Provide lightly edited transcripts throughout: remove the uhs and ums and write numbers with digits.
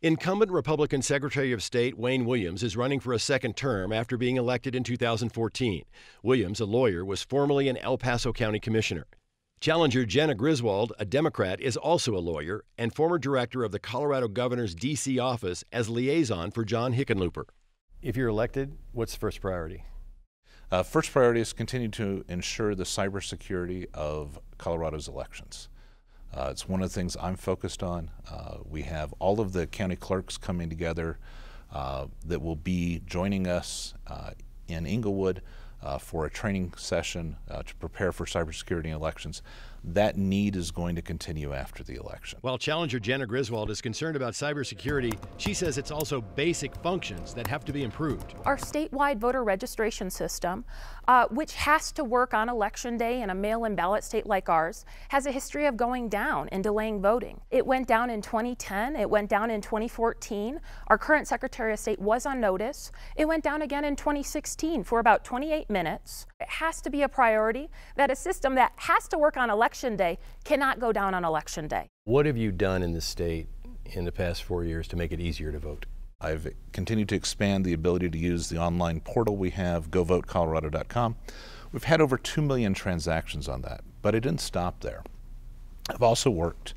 Incumbent Republican Secretary of State Wayne Williams is running for a second term after being elected in 2014. Williams, a lawyer, was formerly an El Paso County Commissioner. Challenger Jenna Griswold, a Democrat, is also a lawyer and former director of the Colorado governor's D.C. office as liaison for John Hickenlooper. If you're elected, what's the first priority? First priority is continue to ensure the cybersecurity of Colorado's elections. It's one of the things I'm focused on. We have all of the county clerks coming together that will be joining us in Inglewood for a training session to prepare for cybersecurity elections. That need is going to continue after the election. While Challenger Jenna Griswold is concerned about cybersecurity, she says it's also basic functions that have to be improved. Our statewide voter registration system, which has to work on election day in a mail-in ballot state like ours, has a history of going down and delaying voting. It went down in 2010, it went down in 2014. Our current Secretary of State was on notice. It went down again in 2016 for about 28 minutes. It has to be a priority that a system that has to work on election day cannot go down on election day. What have you done in the state in the past 4 years to make it easier to vote? I've continued to expand the ability to use the online portal we have, govotecolorado.com. We've had over 2 million transactions on that, but it didn't stop there. I've also worked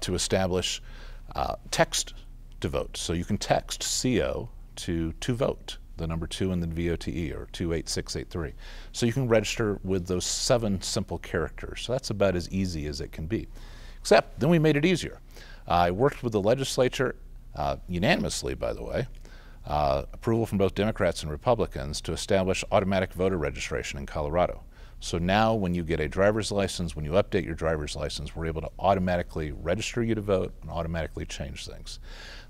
to establish text to vote. So you can text CO to vote, the number 2 and then VOTE, or 28683. So you can register with those 7 simple characters. So that's about as easy as it can be. Except then we made it easier. I worked with the legislature, unanimously by the way, approval from both Democrats and Republicans, to establish automatic voter registration in Colorado. So now when you get a driver's license, when you update your driver's license, we're able to automatically register you to vote and automatically change things.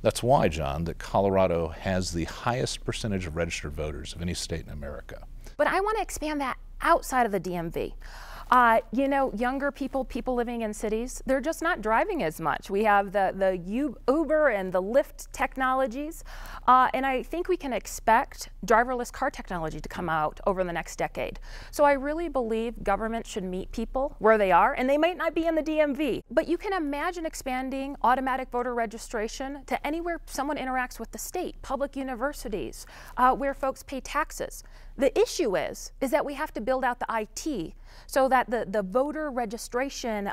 That's why, John, that Colorado has the highest percentage of registered voters of any state in America. But I want to expand that outside of the DMV. Younger people living in cities, they're just not driving as much. We have the Uber and the Lyft technologies, and I think we can expect driverless car technology to come out over the next decade. So I really believe government should meet people where they are, and they might not be in the DMV. But you can imagine expanding automatic voter registration to anywhere someone interacts with the state, public universities, where folks pay taxes. The issue is that we have to build out the IT so that the voter registration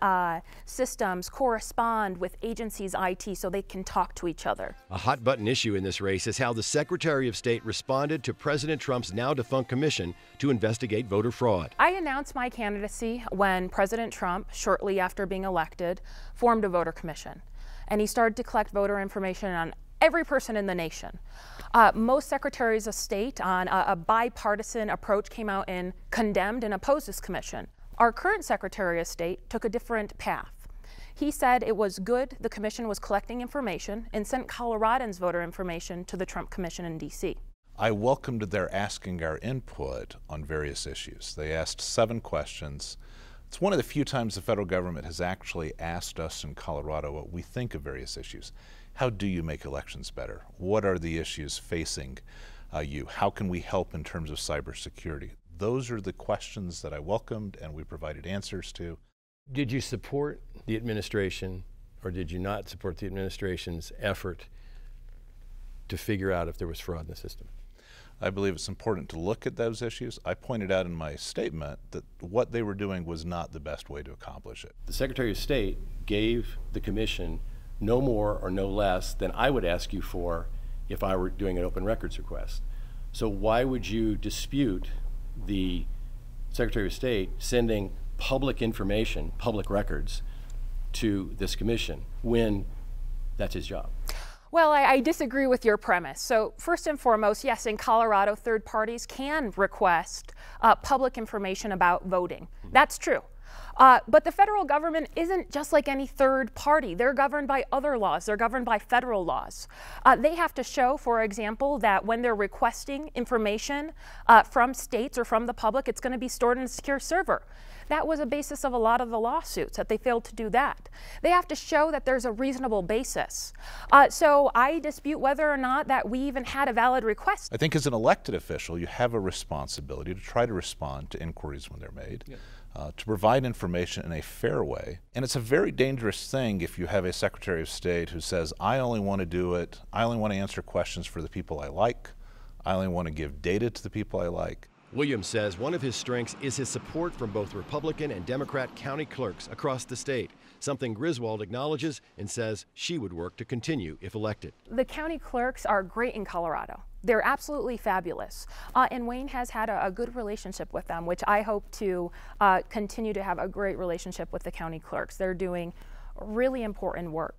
systems correspond with agencies' IT so they can talk to each other. A hot button issue in this race is how the Secretary of State responded to President Trump's now defunct commission to investigate voter fraud. I announced my candidacy when President Trump, shortly after being elected, formed a voter commission. And he started to collect voter information on every person in the nation. Most secretaries of state on a bipartisan approach came out and condemned and opposed this commission. Our current Secretary of State took a different path. He said it was good the commission was collecting information and sent Coloradans' voter information to the Trump Commission in D.C. I welcomed their asking our input on various issues. They asked 7 questions. It's one of the few times the federal government has actually asked us in Colorado what we think of various issues. How do you make elections better? What are the issues facing you? How can we help in terms of cybersecurity? Those are the questions that I welcomed and we provided answers to. Did you support the administration, or did you not support the administration's effort to figure out if there was fraud in the system? I believe it's important to look at those issues. I pointed out in my statement that what they were doing was not the best way to accomplish it. The Secretary of State gave the commission no more or no less than I would ask you for if I were doing an open records request. So why would you dispute the Secretary of State sending public information, public records, to this commission when that's his job? Well, I disagree with your premise. So first and foremost, yes, in Colorado, third parties can request public information about voting. That's true. But the federal government isn't just like any third party. They're governed by other laws. They're governed by federal laws. They have to show, for example, that when they're requesting information from states or from the public, it's going to be stored in a secure server. That was a basis of a lot of the lawsuits, that they failed to do that. They have to show that there's a reasonable basis. So I dispute whether or not that we even had a valid request. I think as an elected official, you have a responsibility to try to respond to inquiries when they're made. Yeah. to provide information in a fair way. And it's a very dangerous thing if you have a Secretary of State who says, I only want to do it, I only want to answer questions for the people I like, I only want to give data to the people I like. Williams says one of his strengths is his support from both Republican and Democrat county clerks across the state, something Griswold acknowledges and says she would work to continue if elected. The county clerks are great in Colorado. They're absolutely fabulous. And Wayne has had a good relationship with them, which I hope to continue to have a great relationship with the county clerks. They're doing really important work.